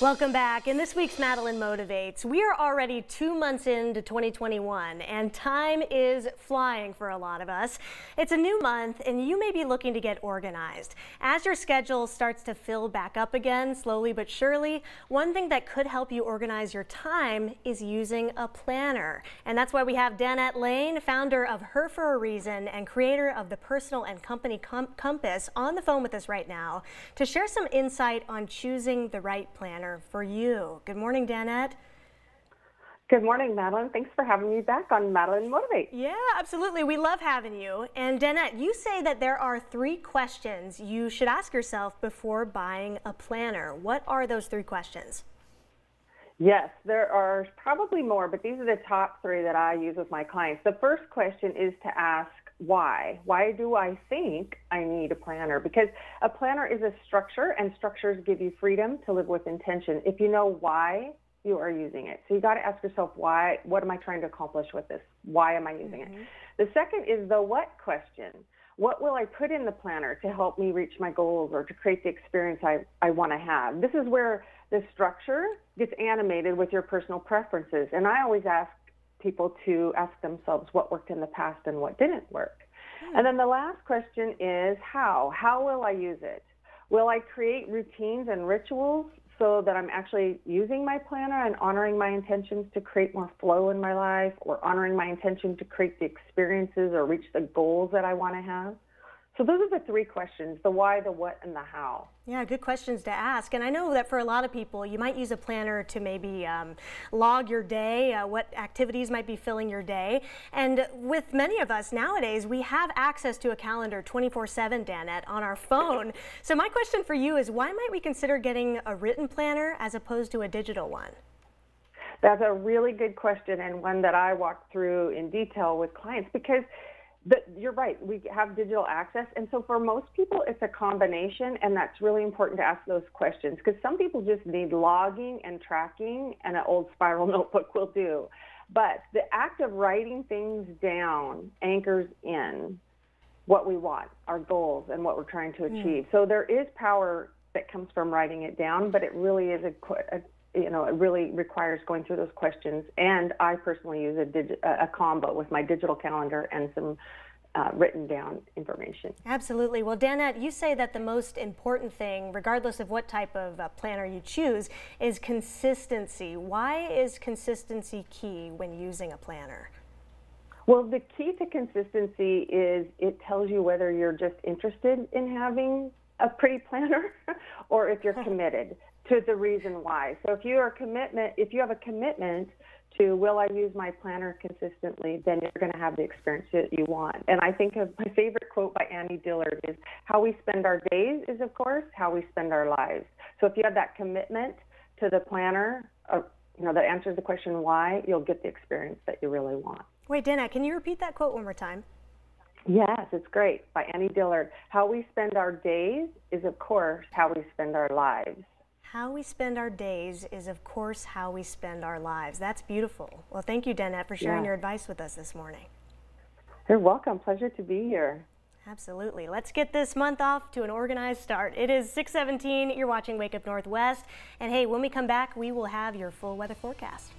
Welcome back. In this week's Madeline Motivates, we are already 2 months into 2021 and time is flying for a lot of us. It's a new month and you may be looking to get organized. As your schedule starts to fill back up again, slowly but surely, one thing that could help you organize your time is using a planner. And that's why we have Danette Layne, founder of Her For a Reason and creator of the Personal and Company Compass, on the phone with us right now to share some insight on choosing the right planner for you. Good morning, Danette. Good morning, Madeline. Thanks for having me back on Madeline Motivates. Yeah, absolutely. We love having you. And Danette, you say that there are 3 questions you should ask yourself before buying a planner. What are those 3 questions? Yes, there are probably more, but these are the top 3 that I use with my clients. The first question is to ask why. Why do I think I need a planner? Because a planner is a structure, and structures give you freedom to live with intention if you know why you are using it. So you got to ask yourself, why? What am I trying to accomplish with this? Why am I using it? The second is the what question. What will I put in the planner to help me reach my goals or to create the experience I want to have? This is where the structure gets animated with your personal preferences. And I always ask people to ask themselves what worked in the past and what didn't work. And then the last question is how? How will I use it? Will I create routines and rituals so that I'm actually using my planner and honoring my intentions to create more flow in my life, or honoring my intention to create the experiences or reach the goals that I want to have? So those are the 3 questions: the why, the what, and the how. Yeah, good questions to ask. And I know that for a lot of people, you might use a planner to maybe log your day, what activities might be filling your day. And with many of us nowadays, we have access to a calendar 24/7, Danette, on our phone. So my question for you is, why might we consider getting a written planner as opposed to a digital one? That's a really good question, and one that I walk through in detail with clients, because you're right, we have digital access, and so for most people it's a combination, and that's really important to ask those questions, because some people just need logging and tracking, and an old spiral notebook will do. But the act of writing things down anchors in what we want, our goals, and what we're trying to achieve. So there is power that comes from writing it down, but it really is it really requires going through those questions. And I personally use a combo with my digital calendar and some written down information. Absolutely. Well, Danette, you say that the most important thing, regardless of what type of planner you choose, is consistency. Why is consistency key when using a planner? Well, the key to consistency is it tells you whether you're just interested in having a pretty planner or if you're committed to the reason why. So if you have a commitment to, will I use my planner consistently, then you're going to have the experience that you want. And I think of my favorite quote by Annie Dillard is, how we spend our days is, of course, how we spend our lives. So if you have that commitment to the planner, that answers the question why, you'll get the experience that you really want. Wait, Danette, can you repeat that quote one more time? Yes, it's great, by Annie Dillard. How we spend our days is, of course, how we spend our lives. How we spend our days is, of course, how we spend our lives. That's beautiful. Well, thank you, Danette, for sharing your advice with us this morning. You're welcome. Pleasure to be here. Absolutely. Let's get this month off to an organized start. It is 6:17. You're watching Wake Up Northwest. And hey, when we come back, we will have your full weather forecast.